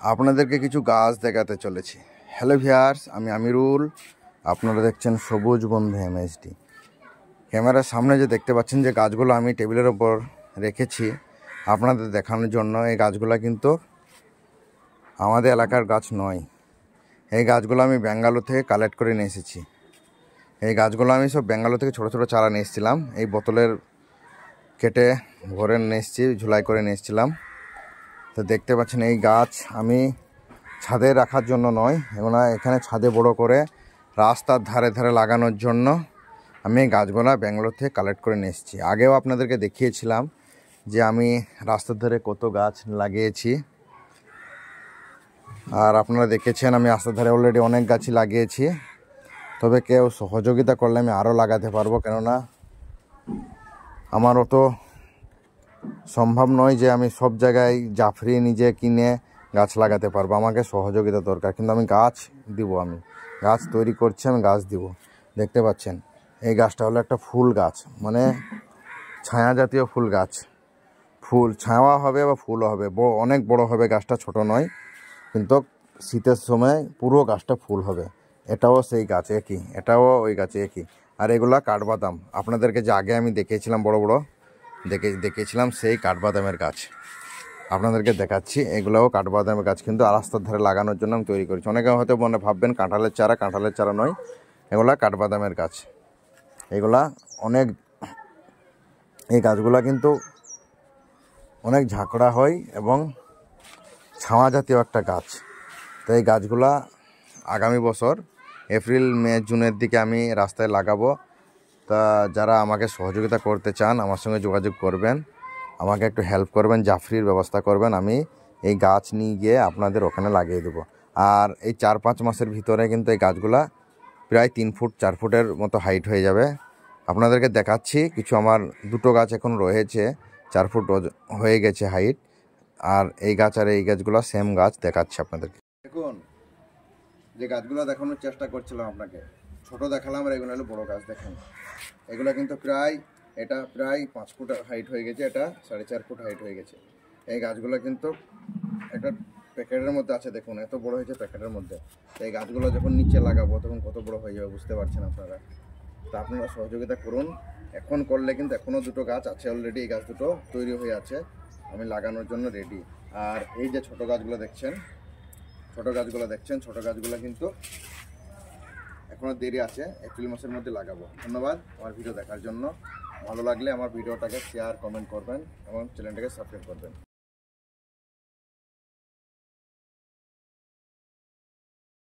আপনাদেরকে কিছু গাছ দেখাতে চলেছি। হ্যালো ভিউয়ার্স, আমি আমিরুল। আপনারা দেখছেন সবুজ বন্ধু এমএসডি। ক্যামেরার সামনে যে দেখতে পাচ্ছেন যে গাছগুলো আমি টেবিলের ওপর রেখেছি আপনাদের দেখানোর জন্য, এই গাছগুলো কিন্তু আমাদের এলাকার গাছ নয়। এই গাছগুলো আমি ব্যাঙ্গালোর থেকে কালেক্ট করে নিয়ে এসেছি। এই গাছগুলো আমি সব ব্যাঙ্গালোর থেকে ছোটো ছোটো চারা নিয়ে এসেছিলাম। এই বোতলের কেটে ভরে নিয়ে এসেছি, ঝুলাই করে নিয়ে এসেছিলাম। তো দেখতে পাচ্ছেন এই গাছ আমি ছাদে রাখার জন্য নয়, এগুলো এখানে ছাদে বড় করে রাস্তার ধারে ধারে লাগানোর জন্য আমি এই গাছগুলো ব্যাঙ্গালোর থেকে কালেক্ট করে নিয়ে এসেছি। আগেও আপনাদেরকে দেখিয়েছিলাম যে আমি রাস্তার ধারে কত গাছ লাগিয়েছি, আর আপনারা দেখেছেন আমি রাস্তার ধারে অলরেডি অনেক গাছই লাগিয়েছি। তবে কেউ সহযোগিতা করলে আমি আরও লাগাতে পারবো, কেননা আমার অত সম্ভব নয় যে আমি সব জায়গায় জাফরি নিজে কিনে গাছ লাগাতে পারবো। আমাকে সহযোগিতা দরকার, কিন্তু আমি গাছ দিব। আমি গাছ তৈরি করছি, আমি গাছ দিব। দেখতে পাচ্ছেন এই গাছটা হলো একটা ফুল গাছ, মানে ছায়া জাতীয় ফুল গাছ। ফুল ছায়া হবে বা ফুলও হবে, অনেক বড় হবে গাছটা, ছোট নয়। কিন্তু শীতের সময় পুরো গাছটা ফুল হবে। এটাও সেই গাছ একই, এটাও ওই গাছে একই। আর এগুলা কাঠবাদাম, আপনাদেরকে যে আগে আমি দেখিয়েছিলাম বড় বড় দেখিয়েছিলাম সেই কাঠবাদামের গাছ আপনাদেরকে দেখাচ্ছি। এগুলোও কাঠবাদামের গাছ, কিন্তু রাস্তার ধারে লাগানোর জন্য আমি তৈরি করেছি। অনেকে হয়তো মনে ভাববেন কাঁঠালের চারা নয়, এগুলা কাঠবাদামের গাছ। এগুলা অনেক, এই গাছগুলা কিন্তু অনেক ঝাঁকড়া হয় এবং ছায়া জাতীয় একটা গাছ। তো এই গাছগুলা আগামী বছর এপ্রিল মে জুনের দিকে আমি রাস্তায় লাগাবো। তা যারা আমাকে সহযোগিতা করতে চান আমার সঙ্গে যোগাযোগ করবেন, আমাকে একটু হেল্প করবেন, জাফরির ব্যবস্থা করবেন। আমি এই গাছ নিয়ে গিয়ে আপনাদের ওখানে লাগিয়ে দেবো। আর এই 4-5 মাসের ভিতরে কিন্তু এই গাছগুলা প্রায় 3 ফুট 4 ফুটের মতো হাইট হয়ে যাবে। আপনাদেরকে দেখাচ্ছি কিছু, আমার দুটো গাছ এখন রয়েছে 4 ফুট হয়ে গেছে হাইট। আর এই গাছ আর এই গাছগুলো সেম গাছ দেখাচ্ছি আপনাদেরকে। দেখুন যে গাছগুলো দেখানোর চেষ্টা করছিলাম আপনাকে, ছোট দেখালাম, আর এগুলো হলো বড় গাছ। দেখেন এগুলো কিন্তু এটা প্রায় 5 ফুট হাইট হয়ে গেছে, এটা 4.5 ফুট হাইট হয়ে গেছে। এই গাছগুলো কিন্তু একটা প্যাকেটের মধ্যে আছে, দেখুন এত বড় হয়েছে প্যাকেটের মধ্যে। এই গাছগুলো যখন নিচে লাগাবো তখন কত বড় হয়ে যাবে বুঝতে পারছেন আপনারা। তা আপনারা সহযোগিতা করুন। এখন করলে কিন্তু এখনও দুটো গাছ আছে অলরেডি, এই গাছ দুটো তৈরি হয়ে আছে, আমি লাগানোর জন্য রেডি। আর এই যে ছোট গাছগুলো দেখছেন, ছোট গাছগুলো কিন্তু এখনও দেরি আছে, এপ্রিল মাসের মধ্যে লাগাবো। ধন্যবাদ আমার ভিডিও দেখার জন্য। ভালো লাগলে আমার ভিডিওটাকে শেয়ার কমেন্ট করবেন এবং চ্যানেলটাকে সাবস্ক্রাইব করবেন।